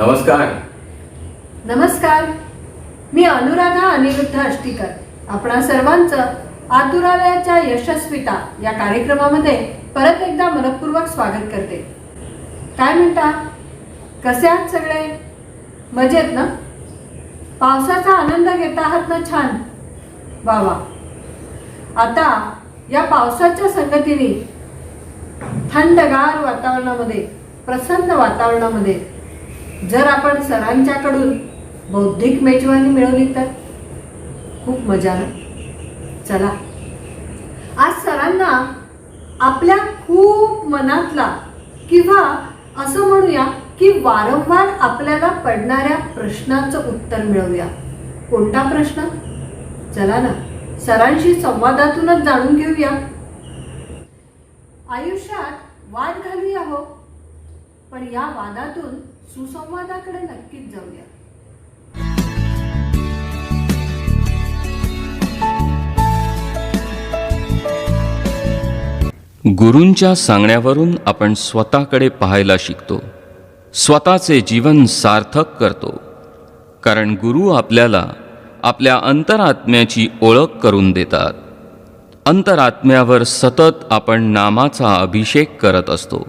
नमस्कार. नमस्कार. मी अनुराधा अनिरुद्ध अष्टीकर आपणा सर्वांचं आतुरालयाच्या यशस्विता या कार्यक्रमामध्ये परत एकदा मनपूर्वक स्वागत करते. काय म्हणता, कसे आहात सगळे? मजेत ना? पावसाचा आनंद घेत आहात ना? छान. वा वा. आता या पावसाच्या संगतीने थंडगार वातावरणामध्ये, प्रसन्न वातावरणामध्ये जर आपण सरांच्याकडून बौद्धिक मेजवानी मिळवली तर खूप मजा ना. चला, आज सरांना आपल्या खूप मनातला किंवा असं म्हणूया की वारंवार आपल्याला पडणाऱ्या प्रश्नाचं उत्तर मिळवूया. कोणता प्रश्न? चला ना, सरांशी संवादातूनच जाणून घेऊया. आयुष्यात वाद घालूया हो, पण या वादातून सुसंवादाकडे नक्कीच जाऊया. गुरूंच्या सांगण्यावरून आपण स्वतःकडे पाहायला शिकतो, स्वतःचे जीवन सार्थक करतो. कारण गुरु आपल्याला आपल्या अंतरात्म्याची ओळख करून देतात. अंतरात्म्यावर सतत आपण नामाचा अभिषेक करत असतो.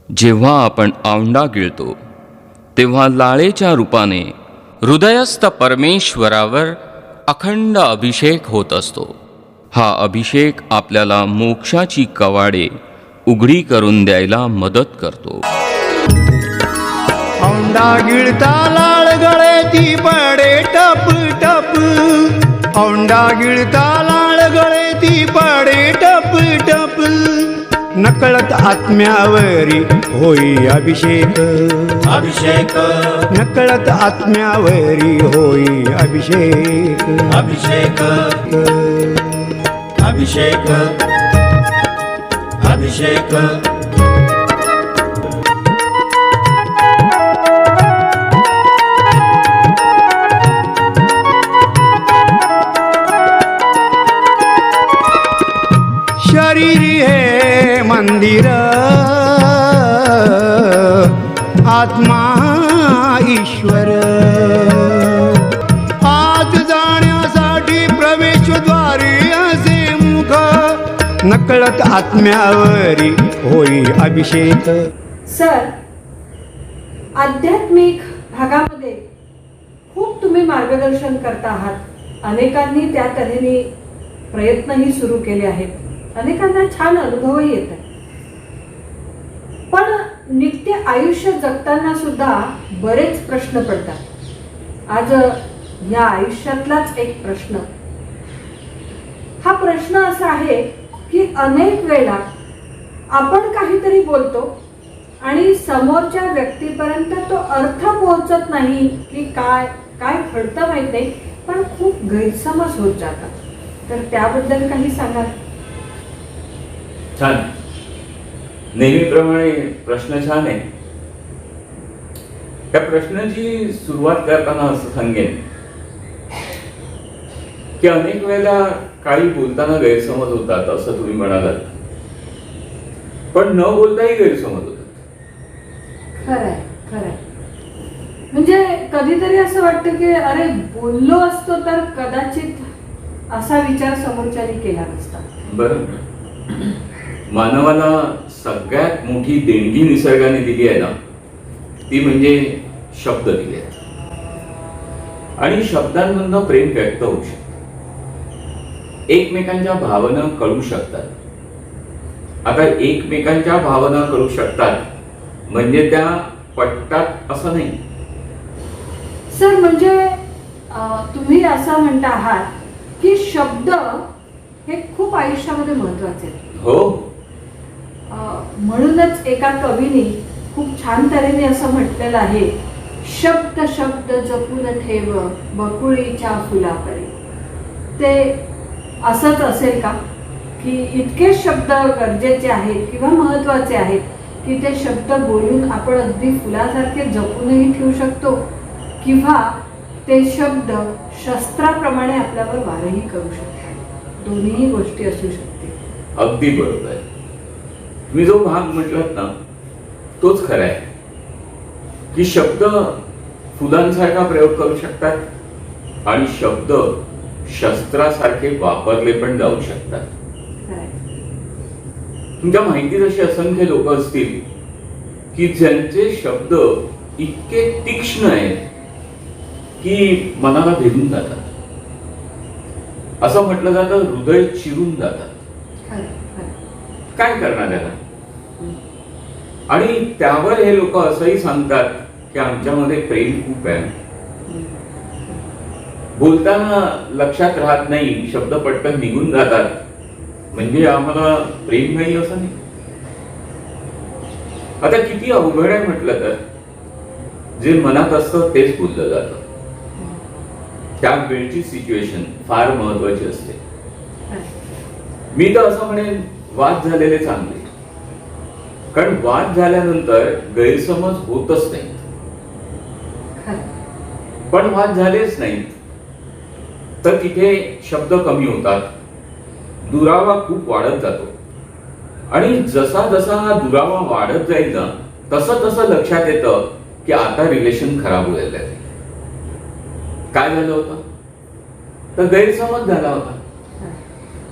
जेव्हा आपण औंढा गिळतो तेव्हा लाळेच्या रूपाने हृदयस्थ परमेश्वरावर अखंड अभिषेक होत असतो. हा अभिषेक आपल्याला मोक्षाची कवाडे उघडी करून द्यायला मदत करतो. औंढा गिळता लाळ गळे ती पडे टप टप. औंढा गिळता लाळ गळे ती पडे टप टप. नकळत आत्म्यावरी होई अभिषेक. अभिषेक नकळत आत्म्यावरी होई अभिषेक. अभिषेक अभिषेक अभिषेक शरीरी हे मंदिर, आत्मा ईश्वर. आत जाण्यासाठी प्रवेशद्वारी असे मुख. नकळत आत्म्यावरी होई अभिषेक. सर, आध्यात्मिक भागामध्ये खूप तुम्ही मार्गदर्शन करता आहात. अनेकांनी त्या तऱ्हेने प्रयत्नही सुरू केले आहेत. अनेकांना छान अनुभवही येत आहे. पण नित्य आयुष्य जगताना सुद्धा बरेच प्रश्न पडतात. आज या आयुष्यातलाच एक प्रश्न. हा प्रश्न असा आहे की अनेक वेळा आपण काहीतरी बोलतो आणि समोरच्या व्यक्तीपर्यंत तो अर्थ पोहोचत नाही की काय काय घडतं माहित नाही, पण खूप गैरसमज होत जातात. तर त्याबद्दल काही सांगाल? छान. नेहमीप्रमाणे प्रश्न छान आहे. त्या प्रश्नाची सुरुवात करताना असं सांगेन की अनेक वेळेला काही बोलताना गैरसमज होतात असं तुम्ही म्हणालात, पण न बोलताही गैरसमज होतात. खरंय खरंय. म्हणजे कधीतरी असं वाटतं की अरे बोललो असतो तर कदाचित असा विचार समोरच्याने केला नसता. बरोबर. मानवाला सगळ्यात मोठी देणगी निसर्गाने दिली आहे ना, ती म्हणजे शब्द दिले आहेत. आणि शब्दांमधून प्रेम व्यक्त होऊ शकतं. एकमेकांच्या भावना कळू शकतात. आता एकमेकांच्या भावना कळू शकतात म्हणजे त्या पटतात असं नाही. सर, म्हणजे तुम्ही असं म्हणता आहात की शब्द हे खूप आयुष्यामध्ये महत्वाचे आहेत. हो. म्हणूनच एका कवीने खूप छान तऱ्हेने असं म्हटलेलं आहे, शब्द शब्द जपून ठेव बकुळीच्या फुलापरी. ते असंच असेल का की इतके शब्द गरजेचे आहेत किंवा महत्वाचे आहेत की ते शब्द बोलून आपण अगदी फुलासारखे जपूनही ठेवू शकतो, किंवा ते शब्द शस्त्राप्रमाणे आपल्यावर वारही करू शकतात? दोन्ही गोष्टी असू शकते. अगदी बरोबर आहे. तुम्ही जो भाग म्हटलात ना तोच खरा आहे. की शब्द फुलांसारखा प्रयोग करू शकतात आणि शब्द शस्त्रासारखे वापरले पण जाऊ शकतात. खरंय. तुमच्या माहितीत अशी असंख्य लोक असतील की ज्यांचे शब्द इतके तीक्ष्ण आहेत की मनाला भेदून जातात. असं म्हटलं जातं हृदय चिरून जातात. खरंय, खरंय. काय करणार त्याला? आणि त्यावर हे लोक असंही सांगतात की आमच्यामध्ये प्रेम खूप आहे. बोलताना लक्षात राहत नाही, शब्द पटकन निघून जातात, म्हणजे आम्हाला प्रेम नाही असं नाही. आता किती अवघड आहे म्हटलं तर, जे मनात असतं तेच बोललं जातं. त्या वेळची सिच्युएशन फार महत्वाची असते. मी तर असं म्हणेन वाद झालेले चांगले, कारण वाद झाल्यानंतर गैरसमज होतच नाही. पण वाद झालेच नाहीत तर तिथे शब्द कमी होतात, दुरावा खूप वाढत जातो. आणि जसा जसा हा दुरावा वाढत जाईल ना तसं तसं लक्षात येतं की आता रिलेशन खराब व्हायला आहे. काय झालं होतं तर गैरसमज झाला होता.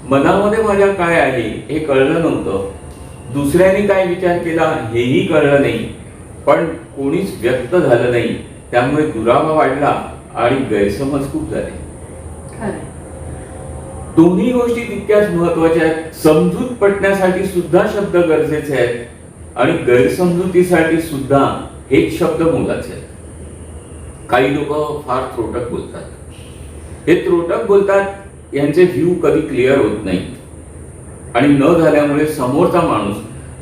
मनामध्ये माझ्या काय आहे हे कळलं नव्हतं, दुसऱ्याने काय विचार केला हेही कळलं नाही, पण कोणीच व्यक्त झालं नाही. त्यामुळे दुरावा वाढला आणि गैरसमज खूप झाले. दोन्ही गोष्टी तितक्याच महत्वाच्या आहेत. समजूत पटण्यासाठी सुद्धा शब्द गरजेचे आहेत आणि गैरसमजुतीसाठी सुद्धा हेच शब्द मोलाचे आहेत. काही लोक फार त्रोटक बोलतात. हे त्रोटक बोलतात, यांचे व्ह्यू कधी क्लिअर होत नाही आणि न झाल्यामुळे समोरचा माणूस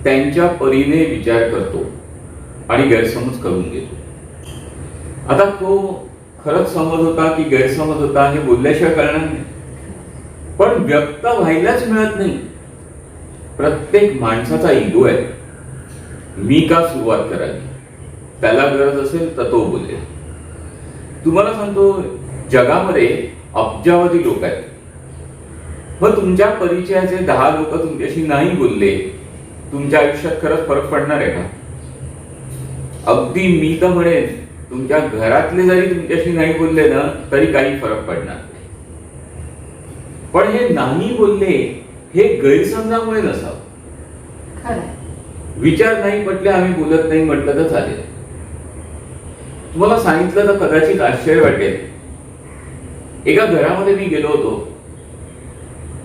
त्यांच्या परीने विचार करतो आणि गैरसमज करून घेतो. आता तो खरंच समज होता की गैरसमज होता हे बोलल्याशिवाय कळणार नाही, पण व्यक्त व्हायलाच मिळत नाही. प्रत्येक माणसाचा इगो आहे. मी का सुरुवात करावी, त्याला गरज असेल तर तो बोलेल. तुम्हाला सांगतो जगामध्ये अब्जावधी लोक आहेत, मग तुमच्या परिचयाचे 10 लोक तुमच्याशी नाही बोलले, तुमच्या आयुष्यात खरंच फरक पडणार आहे का? अगदी मी तर म्हणेन तुमच्या घरातले जरी तुमच्याशी नाही बोलले ना तरी काही फरक पडणार नाही. पण हे नाही बोलले हे गैरसमजामुळे नसावं. विचार नाही पटले, आम्ही बोलत नाही म्हटलं तर चालेल. तुम्हाला सांगितलं तर कदाचित आश्चर्य वाटेल. एका घरामध्ये मी गेलो होतो.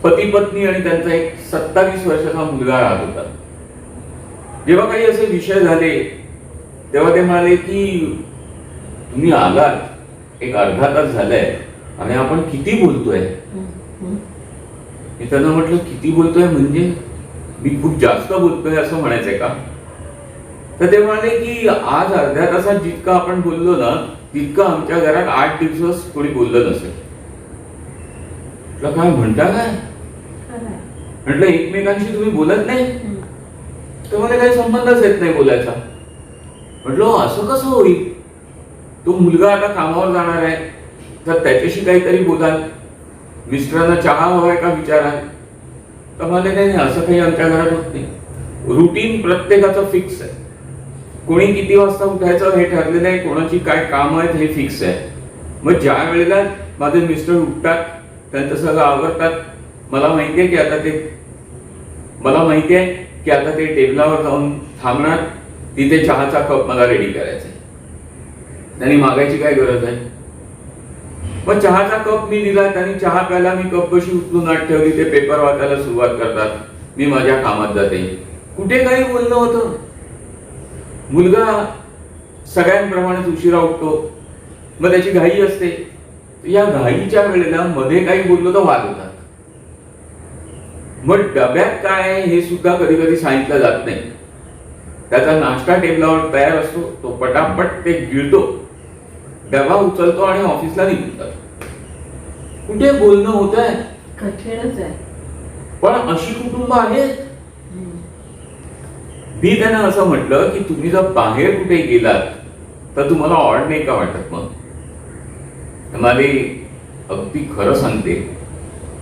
पती पत्नी आणि त्यांचा एक 27 वर्षाचा मुलगा राहत होता. जेव्हा काही असे विषय झाले तेव्हा ते म्हणाले की तुम्ही आलात, एक अर्धा तास झालाय आणि आपण किती बोलतोय. मी त्यांना म्हटलं किती बोलतोय म्हणजे मी खूप जास्त बोलतोय असं म्हणायचंय का? तर ते म्हणाले की आज अर्ध्या तासात जितकं आपण बोललो ना तितकं आमच्या घरात 8 दिवस कोणी बोललं नसेल. काय म्हणता काय? म्हटलं एकमेकांशी तुम्ही बोलत नाही, तर मला काही संबंधच येत नाही बोलायचा. म्हटलं असं कसं होईल? तो मुलगा आता कामावर जाणार आहे तर त्याच्याशी काहीतरी बोलाल, मिस्टरांना चहा हवाय का विचाराल. तर मला नाही असं काही आमच्या घरात होत नाही. रुटीन प्रत्येकाचं फिक्स आहे. कोणी किती वाजता उठायचं हे ठरलेलं आहे, कोणाची काय काम आहेत हे फिक्स आहे. मग ज्या वेळेला माझे मिस्टर उठतात त्यांचं सगळं आवरतात, मला माहिती आहे की आता ते टेबलावर जाऊन थांबणार, तिथे चहाचा कप मला रेडी करायचा आहे. त्यांनी मागायची काय गरज आहे. मग चहाचा कप मी दिला, त्यांनी चहा प्यायला, मी कप कशी उचलून आत ठेवली, ते पेपर वाचायला सुरुवात करतात, मी माझ्या कामात जाते. कुठे काही बोलणं होतं. मुलगा सगळ्यांप्रमाणेच उशिरा उठतो, मग त्याची घाई असते. या घाईच्या वेळेला मध्ये काही बोललो तर वाद होतात. मग डब्यात काय आहे हे सुद्धा कधी कधी सांगितलं जात नाही. त्याचा नाश्ता टेबलावर तयार असतो, तो पटापट ते गिळतो, डबा उचलतो आणि ऑफिसला निघून जातो. कुठे बोलणं होत आहे? कठीणच आहे. पण अशी कुटुंब आहेत. मी त्यांना असं म्हटलं की तुम्ही जर बाहेर कुठे गेलात तर तुम्हाला ऑड नाही का वाटत? मग मला अगदी खरं सांगते,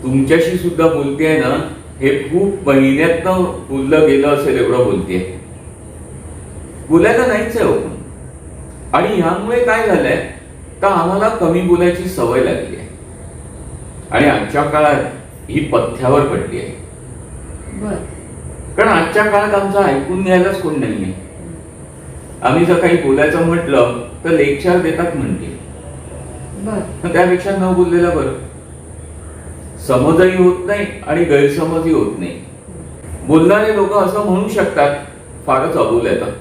तुमच्याशी सुद्धा बोलतेय ना हे खूप महिन्यातनं बोललं गेलं असेल एवढं बोलतेय. बोलायला नाहीच आहे हो. आणि यामुळे काय झालंय तर आम्हाला कमी बोलायची सवय लागली आहे आणि आजच्या काळात ही पथ्यावर पडली आहे. बर. कारण आजच्या काळात आमचं ऐकून घ्यायलाच कोण नाहीये. आम्ही जर काही बोलायचं म्हटलं तर लेक्चर देतात म्हणते, बर. तर त्यापेक्षा न बोललेलं बरं. समजही होत नाही आणि गैरसमजही होत नाही. बोलणारे लोक असं म्हणू शकतात, फारच अबोल येतात.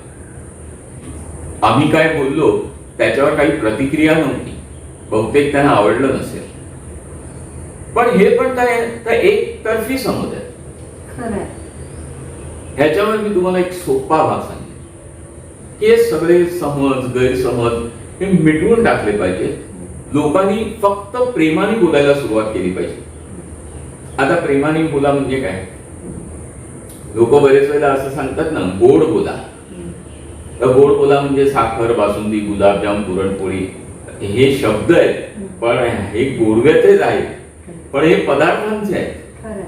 आम्ही काय बोललो त्याच्यावर काही प्रतिक्रिया नव्हती, बहुतेक त्यांना आवडलं नसेल. पण हे पण काय तर एकतर्फी समज आहे. खरंय. ह्याच्यावर मी तुम्हाला एक सोपा भाग सांगेन की हे सगळे समज गैरसमज हे मिटवून टाकले पाहिजे. लोकांनी फक्त प्रेमाने बोलायला सुरुवात केली पाहिजे. आता प्रेमाने बोला म्हणजे काय? लोक बरेच वेळेला असं सांगतात ना, गोड बोला. तर गोड बोला म्हणजे साखर, बासुंदी, गुलाबजाम, पुरणपोळी हे शब्द आहेत, पण हे गोडव्याचेच आहेत, पण हे पदार्थांचे आहेत. खरंय.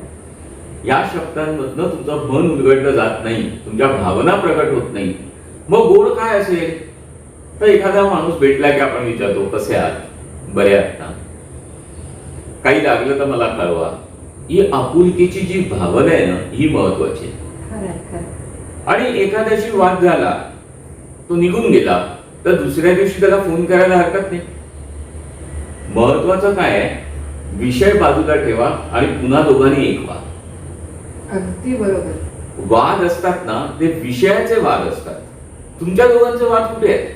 या शब्दांमधनं तुमचं मन उलगडलं जात नाही, तुमच्या भावना प्रकट होत नाही. मग गोड काय असेल तर एखादा माणूस भेटला की आपण विचारतो, कसे आहात, बरे आहात ना, काही लागलं तर मला कळवा. ही आपुलकीची जी भावना आहे ना, ही महत्वाची आहे. खरंय. खरंय. आणि एखाद्याशी वाद झाला, तो निघून गेला, तर दुसऱ्या दिवशी त्याला फोन करायला हरकत नाही. महत्वाचं काय आहे, विषय बाजूला ठेवा आणि पुन्हा दोघांनी एक व्हा. अगदी बरोबर. वाद असतात ना, ते विषयाचे वाद असतात. तुमच्या दोघांचे वाद कुठे आहेत?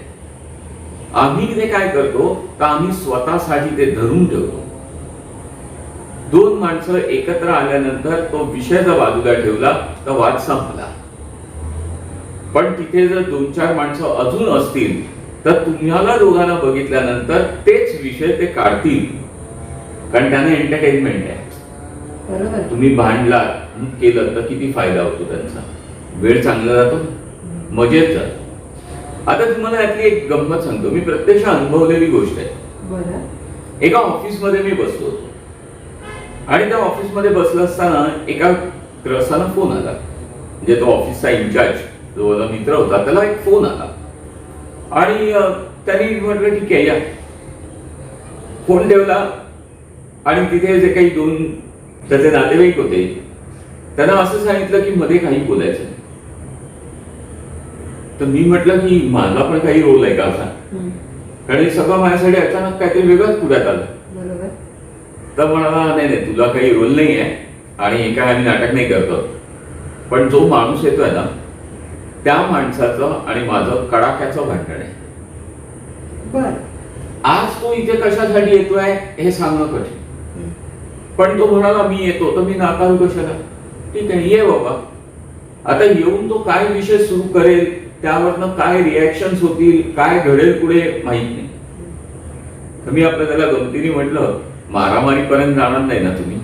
आम्ही ते काय करतो तर आम्ही स्वतःसाठी ते धरून ठेवतो. दोन माणसं एकत्र आल्यानंतर तो विषय जर बाजूला ठेवला तर वाद संपला. पण तिथे जर 2-4 माणसं अजून असतील तर तुम्हाला दोघांना बघितल्यानंतर तेच विषय ते काढतील, कारण त्यांना एंटरटेनमेंट आहे. बरोबर. तुम्ही भांडलात केलं तर किती फायदा होतो त्यांचा, वेळ चांगला जातो, मजेत जातो. आता तुम्हाला यातली एक गंमत सांगतो, मी प्रत्यक्ष अनुभवलेली गोष्ट आहे. बरं. एका ऑफिसमध्ये मी बसलो होतो आणि त्या ऑफिसमध्ये बसला असताना एका ग्राहकाला फोन आला. म्हणजे तो ऑफिसचा इन्चार्ज जो माझा मित्र होता, त्याला एक फोन आला आणि त्यांनी म्हटलं ठीक आहे या. फोन ठेवला आणि तिथे जे काही 2 त्याचे नातेवाईक होते त्यांना असं सांगितलं की मध्ये काही बोलायचं नाही. तर मी म्हटलं की माझा पण काही रोल आहे का असा, कारण हे सगळं माझ्यासाठी अचानक काहीतरी वेगळंच पुढ्यात आलं. बरोबर. तर म्हणाला नाही नाही, तुला काही रोल नाही आहे आणि हे काय आम्ही नाटक नाही करतो, पण जो माणूस येतोय ना त्या माणसाचं आणि माझं कडाक्याचं भांडण आहे. बर. आज तो इथे कशासाठी येतोय हे सांगणं कठीण, पण तो म्हणाला मी येतो, तर मी नाकारू कशाला? ठीक आहे ये बाबा. आता येऊन तो काय विषय सुरू करेल, त्यावरनं काय रिॲक्शन्स होतील, काय घडेल पुढे माहित नाही. तर मी आपलं त्याला गमतीने म्हटलं, मारामारीपर्यंत जाणार नाही ना तुम्ही?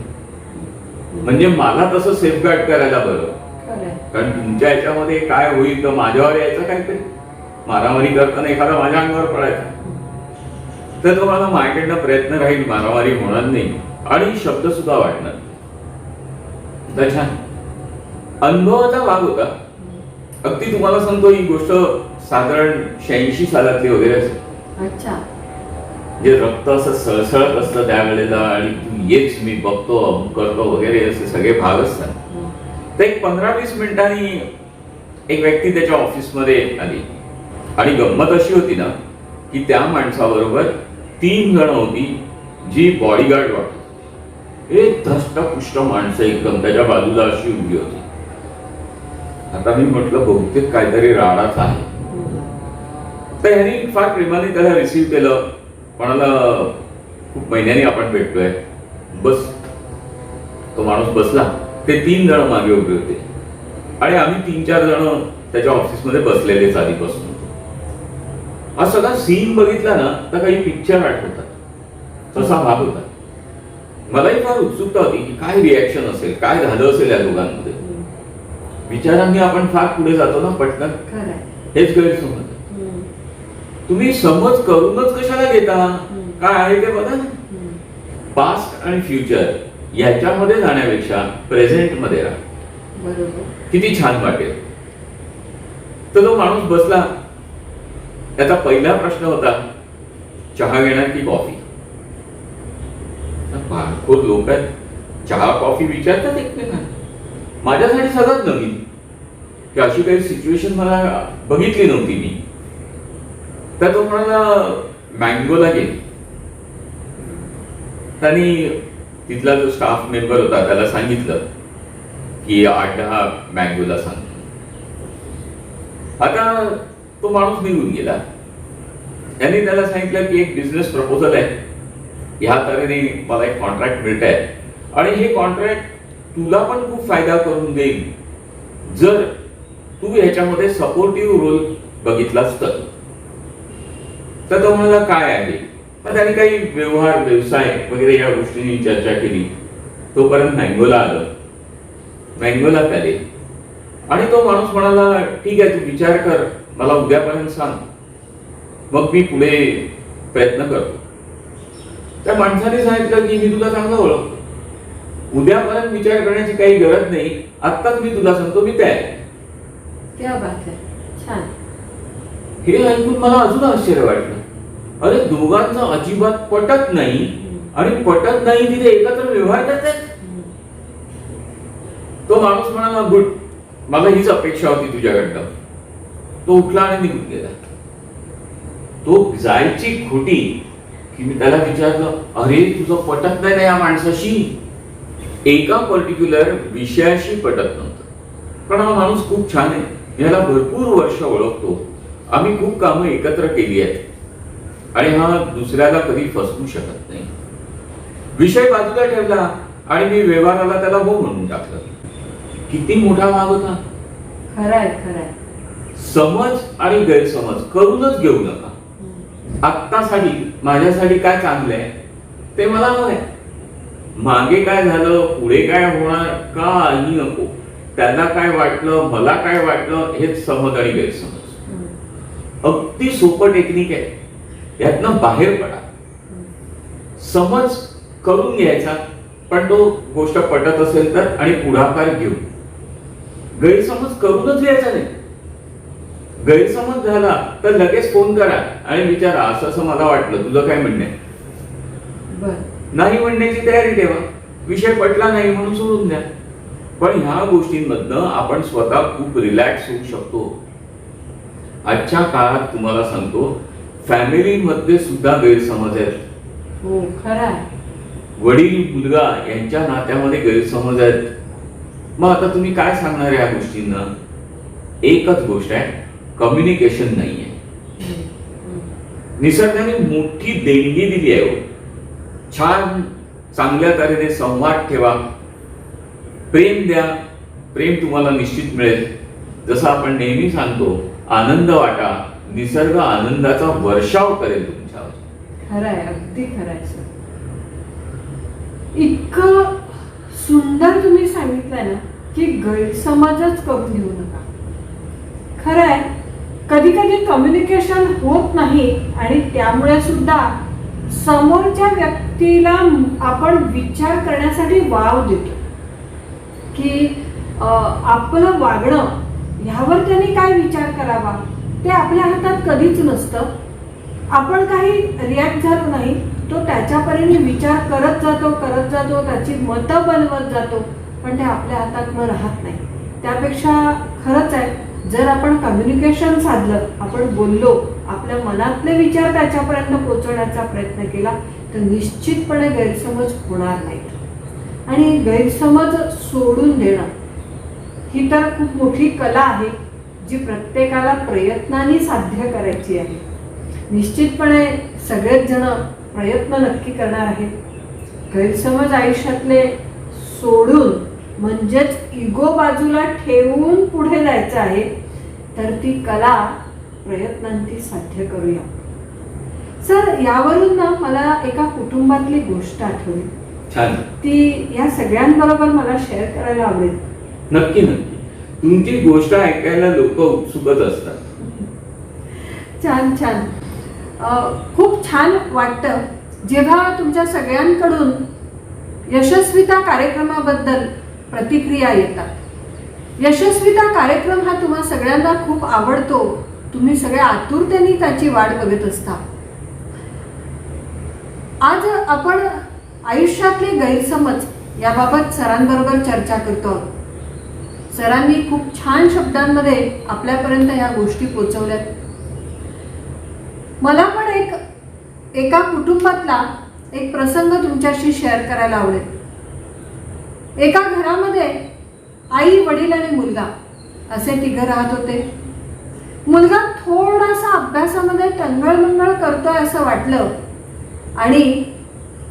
म्हणजे मला तसं सेफगार्ड करायला बरं, कारण तुमच्या याच्यामध्ये काय होईल तर माझ्यावर यायचं काहीतरी, मारामारी करताना एखादा माझ्या अंगावर पडायचा. तर तुम्हाला माझ्याकडनं प्रयत्न राहील, मारामारी होणार नाही आणि शब्द सुद्धा वाटणार. तर छान अनुभवाचा भाग होता. अगदी तुम्हाला सांगतो, ही गोष्ट साधारण 86 सालातली वगैरे असेल. अच्छा. जे रक्त असं सळसळत असतं त्यावेळेला आणि तू येच मी बघतो अमुक करतो वगैरे असे सगळे भाग असतात. तर एक 15-20 मिनिटांनी एक व्यक्ती त्याच्या ऑफिसमध्ये आली आणि गंमत अशी होती ना की त्या माणसाबरोबर 3 जण होती जी बॉडीगार्ड वाटत. एक धष्टपुष्ट माणसं एकदम त्याच्या बाजूला अशी उभी होती. आता मी म्हटलं बहुतेक काहीतरी राडाच आहे. तर ह्यांनी फार प्रेमाने त्याला रिसीव्ह केलं, म्हणाला खूप महिन्यांनी आपण भेटतोय, बस. तो माणूस बसला. ते 3 जण मागे उभे होते आणि आम्ही 3-4 जण त्याच्या ऑफिसमध्ये बसलेलेच आधीपासून. हा सगळा सीन बघितला ना तर काही पिक्चर आठवतात, तसा भाग होता. मलाही फार उत्सुकता होती की काय रिॲक्शन असेल, काय झालं असेल या दोघांमध्ये. विचारांनी आपण फार पुढे जातो ना पटकन, हेच गैरसमज. तुम्ही समज करूनच कशाला घेता, काय आहे ते बघा. पास्ट आणि फ्युचर याच्यामध्ये जाण्यापेक्षा प्रेझेंट मध्ये राहा, किती छान वाटेल. तर तो माणूस बसला त्याचा पहिला प्रश्न होता, चहा घेणार की कॉफी? फारखोर लोक आहेत, चहा कॉफी विचारतात एकमेकांना. माझ्यासाठी सगळ्यात नवीन की अशी काही सिच्युएशन मला बघितली नव्हती मी. तर तो म्हणाला मँगोला गेली. त्यांनी तिथला जो स्टाफ मेंबर होता त्याला सांगितलं की 8-10 मँगोला सांग. आता तो माणूस निघून गेला. त्यांनी त्याला सांगितलं की एक बिझनेस प्रपोजल आहे, ह्या तऱ्हेने मला एक कॉन्ट्रॅक्ट मिळत आहे आणि हे कॉन्ट्रॅक्ट तुला पण खूप फायदा करून देईल जर तू ह्याच्यामध्ये सपोर्टिव्ह रोल बघितलास तर. तर तो म्हणाला काय आहे? मग त्याने काही व्यवहार व्यवसाय वगैरे या गोष्टींनी चर्चा केली. तोपर्यंत मँगोला आलं. मँगोला प्याले आणि तो माणूस म्हणाला ठीक आहे, तू विचार कर, मला उद्यापर्यंत सांग, मग मी पुढे प्रयत्न करतो. त्या माणसाने सांगितलं की मी तुला चांगलं ओळखतो, उद्यापर्यंत विचार करण्याची काही गरज नाही, आत्ताच मी तुला सांगतो मी तयार आहे. क्या बात आहे, छान. हे ऐकून मला अजून आश्चर्य वाटलं. अरे दोघांचं अजिबात पटत नाही आणि पटत नाही तिथे एकत्र व्यवहार करतात. तो माणूस म्हणाला गुड, मला हीच अपेक्षा होती तुझ्याकडनं. तो उठला आणि निघून गेला. तो जायची खोटी की मी त्याला विचारलं, अरे तुझं पटत नाही ना या माणसाशी? एका पर्टिक्युलर विषयाशी पटत नव्हतं. पण हा माणूस खूप छान आहे, याला भरपूर वर्ष ओळखतो, आम्ही खूप कामं एकत्र केली आहेत आणि हा दुसऱ्याला कधी फसवू शकत नाही. विषय बाजूला ठेवला आणि मी व्यवहाराला त्याला हो म्हणून टाकलं. किती मोठा भाग होता. खरंय खरंय. समज आणि गैरसमज करूनच घेऊ नका. आत्तासाठी माझ्यासाठी काय चांगलं आहे ते मला हवंय. मागे काय झालं, पुढे काय होणार, काही नको. त्यांना काय वाटलं, मला काय वाटलं, हेच समज आणि गैरसमज. अगदी सोपं टेक्निक आहे, यातनं बाहेर पडा. समज करून घ्यायचा, पण तो गोष्ट पटत असेल तर, आणि पुढाकार घेऊ. गैरसमज करूनच घ्यायचा नाही. गैरसमज झाला तर लगेच फोन करा आणि विचारा असं असं मला वाटलं, तुझं काय म्हणणं आहे? नाही म्हणण्याची तयारी ठेवा. विषय पटला नाही म्हणून सोडून द्या. पण ह्या गोष्टींमधनं आपण स्वतः खूप रिलॅक्स होऊ शकतो. आजच्या काळात तुम्हाला सांगतो, फॅमिलीमध्ये सुद्धा गैरसमज आहेत. हो खरं आहे. वडील मुलगा यांच्या नात्यामध्ये गैरसमज आहेत. मग आता तुम्ही काय सांगणार या गोष्टींना? एकच गोष्ट आहे, कम्युनिकेशन नाहीये. निसर्गाने मोठी देणगी दिली आहे. छान चांगल्या तऱ्हेने संवाद ठेवा, प्रेम द्या. प्रेम तुम्हाला निश्चित मिळेल. जसं आपण नेहमी सांगतो, आनंद वाटा, निसर्ग आनंदाचा वर्षाव करेल तुमच्यावर. खरंय, अगदी खरंय सर. इतकं सुंदर तुम्ही सांगितलंय ना की गैरसमजच करून घेऊ नका. खरंय, कधी कधी कम्युनिकेशन होत नाही आणि त्यामुळे सुद्धा समोरच्या व्यक्तीला आपण विचार करण्यासाठी वाव देतो की आपलं वागणं ह्यावर त्यांनी काय विचार करावा ते आपल्या हातात कधीच नसतं. आपण काही रिॲक्ट झालो नाही, तो त्याच्या परीने विचार करत जातो, त्याची मतं बनवत जातो, पण ते आपल्या हातात न राहत नाही. त्यापेक्षा खरंच आहे, जर आपण कम्युनिकेशन साधलं, आपण बोललो, आपल्या मनातले विचार त्याच्यापर्यंत पोहोचवण्याचा प्रयत्न केला, तर निश्चितपणे गैरसमज होणार नाहीत. आणि गैरसमज सोडून देणं ही तर खूप मोठी कला आहे, जी प्रत्येकाला प्रयत्नांनी साध्य करायची आहे. निश्चितपणे सगळेच जण प्रयत्न नक्की करणार आहेत. गैरसमज आयुष्यातले सोडून, म्हणजेच इगो बाजूला ठेवून पुढे जायचं आहे, तर ती कला प्रयत्नांती साध्य करूया. सर, यावरून ना मला एका कुटुंबातली गोष्ट आठवली. छान. ती या सगळ्यांबरोबर मला शेअर करायला आवडेल. नक्की नक्की. तुमची गोष्ट ऐकायला लोक उत्सुकच असतात. छान छान. खूप छान वाटतं जेव्हा तुमच्या सगळ्यांकडून यशस्विता कार्यक्रमाबद्दल प्रतिक्रिया येतात. यशस्विता कार्यक्रम हा तुम्हा सगळ्यांना खूप आवडतो तुम्ही सगळ्या आतुरतेने त्याची वाट बघत असता. आज आपण आयुष्यातले गैरसमज याबाबत सरांबरोबर चर्चा करतो आहोत. सरांनी खूप छान शब्दांमध्ये आपल्यापर्यंत ह्या गोष्टी पोचवल्यात. मला पण एका कुटुंबातला एक प्रसंग तुमच्याशी शेअर करायला आवडेल. एका घरामध्ये आई, वडील आणि मुलगा असे तिघं राहत होते. मुलगा थोडासा अभ्यासामध्ये टंगळमंगळ करतोय असं वाटलं आणि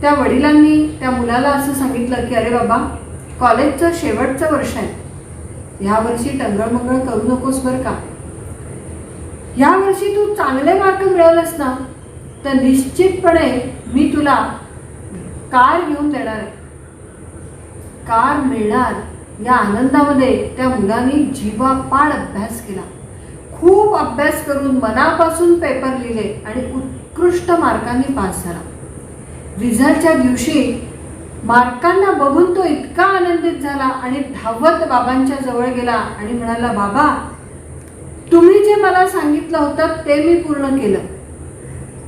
त्या वडिलांनी त्या मुलाला असं सांगितलं की अरे बाबा, कॉलेजचं शेवटचं वर्ष आहे, ह्या वर्षी टंगळमंगळ करू नकोस बरं का. ह्या वर्षी तू चांगले मार्क मिळवलेस ना तर निश्चितपणे मी तुला कार घेऊन देणार आहे. कार मिळणार या आनंदामध्ये त्या मुलाने जीवापाड अभ्यास केला. खूप अभ्यास करून मनापासून पेपर लिहिले आणि उत्कृष्ट मार्कांनी पास झाला. रिझल्टच्या दिवशी मार्कांना बघून तो इतका आनंदित झाला आणि धावत बाबांच्या जवळ गेला आणि म्हणाला, बाबा, तुम्ही जे मला सांगितलं होतं ते मी पूर्ण केलं.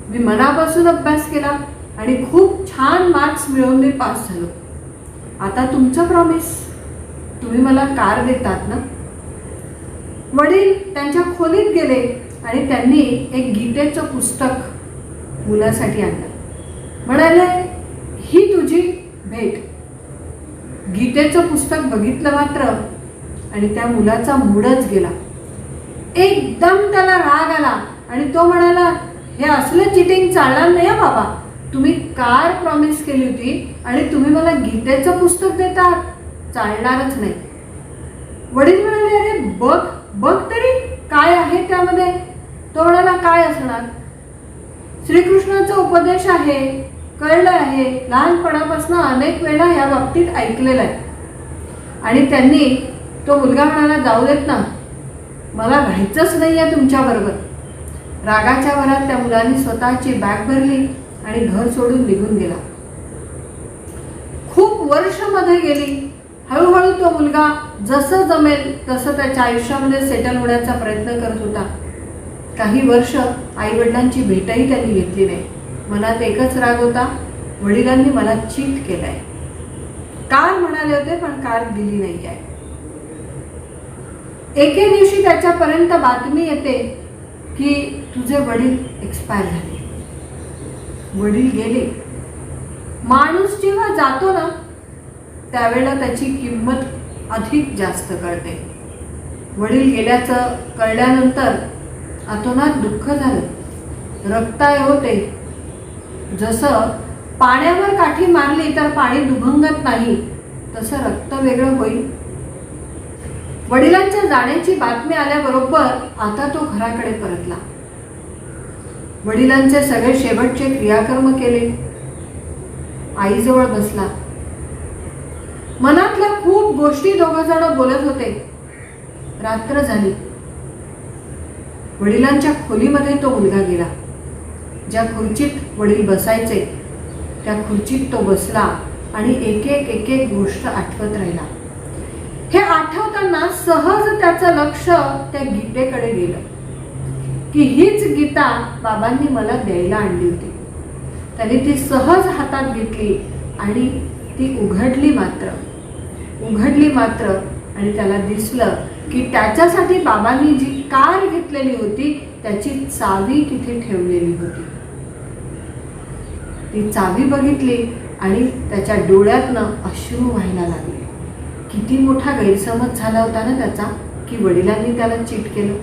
मी मनापासून अभ्यास केला आणि खूप छान मार्क्स मिळवून मी पास झालो. आता तुमचं प्रॉमिस, तुम्ही मला कार देतात ना. वडील त्यांच्या खोलीत गेले आणि त्यांनी एक गीतेचं पुस्तक मुलासाठी आणलं. म्हणाले, ही तुझी भेट. गीतेचं पुस्तक बघितलं मात्र आणि त्या मुलाचा मूडच गेला. एकदम त्याला राग आला आणि तो म्हणाला, हे असलं चिटिंग चालणार नाही बाबा. तुम्ही कार प्रॉमिस केली होती आणि तुम्ही मला गीतेचं पुस्तक देता, चालणारच नाही. वडील म्हणाले, अरे बघ बघ तरी काय आहे त्यामध्ये. तो म्हणाला, काय असणार, श्रीकृष्णाचा उपदेश आहे, कळलं आहे, लहानपणापासून अनेक वेळा या बाबतीत ऐकलेलं आहे. आणि त्यांनी तो मुलगा म्हणाला, जाऊ देत ना, मला राहायचंच नाही आहे तुमच्याबरोबर. रागाच्या भरात त्या मुलाने स्वतःची बॅग भरली आणि घर सोडून निघून गेला. खूप वर्ष मध्ये गेली. हळूहळू तो मुलगा जसं जमेल तसं त्याच्या आयुष्यामध्ये सेटल होण्याचा प्रयत्न करत होता. काही वर्ष आई वडिलांची भेटही त्यांनी घेतली नाही. मनात एकच राग होता, वडिलांनी मला चीट केलंय. कार म्हणाले होते पण कार दिली नाही आहे. एके दिवशी त्याच्यापर्यंत बातमी येते की तुझे वडील एक्सपायर झाले. वडील गेले. माणूस जेव्हा जातो ना त्यावेळेला त्याची किंमत अधिक जास्त कळते. वडील गेल्याचं कळल्यानंतर अतोनात दुःख झालं, रक्ताय होते. जसं पाण्यावर काठी मारली तर पाणी दुभंगत नाही, तसं रक्त वेगळं होईल. वडिलांच्या जाण्याची बातमी आल्याबरोबर आता तो घराकडे परतला. वडिलांचे सगळे शेवटचे क्रियाकर्म केले. आईजवळ बसला. मनातल्या खूप गोष्टी दोघं जण बोलत होते. रात्र झाली. वडिलांच्या खोलीमध्ये तो मुलगा गेला. ज्या खुर्चीत वडील बसायचे त्या खुर्चीत तो बसला आणि एक एक गोष्ट आठवत राहिला. हे आठवताना सहज त्याचं लक्ष त्या गीतेकडे गेलं की हीच गीता बाबांनी मला द्यायला आणली होती. त्याने ती सहज हातात घेतली आणि ती उघडली मात्र आणि त्याला दिसलं की त्याच्यासाठी बाबांनी जी कार घेतलेली होती त्याची चावी तिथे ठेवलेली होती. ती चावी बघितली आणि त्याच्या डोळ्यातनं अश्रू व्हायला लागले. किती मोठा गैरसमज झाला होता ना त्याचा की वडिलांनी त्याला चीट केलं.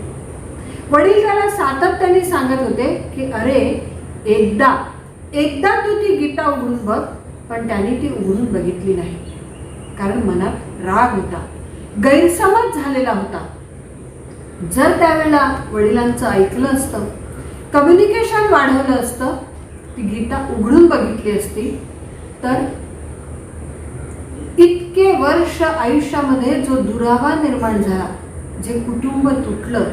वडील त्याला सातत्याने सांगत होते की अरे एकदा तू ती गीता उघडून बघ, पण त्याने ती उघडून बघितली नाही. कारण मनात राग होता, गैरसमज झालेला होता. जर त्यावेळेला वडिलांचं ऐकलं असतं, कम्युनिकेशन वाढवलं असतं, ती गीता उघडून बघितली असती तर इतके वर्ष आयुष्यामध्ये जो दुरावा निर्माण झाला, जे कुटुंब तुटलं,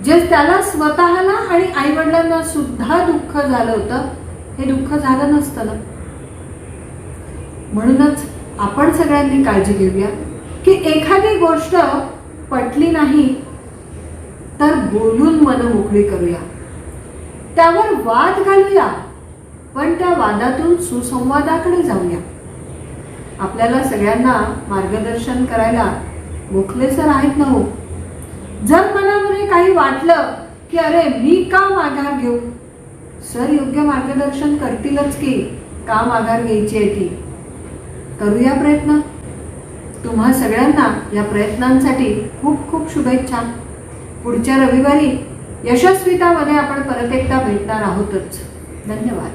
जे त्याला स्वतःला आणि आईवडिलांना सुद्धा दुःख झालं होतं, हे दुःख झालं नसतं ना. म्हणूनच आपण सगळ्यांनी काळजी घेऊया की एखादी गोष्ट पटली नाही तर बोलून मन मोकळी करूया, त्यावर वाद घालूया, पण त्या वादातून सुसंवादाकडे जाऊया. आपल्याला सगळ्यांना मार्गदर्शन करायला गोखले सर आहेत ना हो. जर मनामध्ये काही वाटलं की अरे मी का माघार घेऊ, सर योग्य मार्गदर्शन करतीलच की का माघार घ्यायची आहे ती. करूया प्रयत्न. तुम्हा सगळ्यांना या प्रयत्नांसाठी खूप खूप शुभेच्छा. पुढच्या रविवारी यशस्वितामध्ये आपण परत एकदा भेटणार आहोतच. धन्यवाद.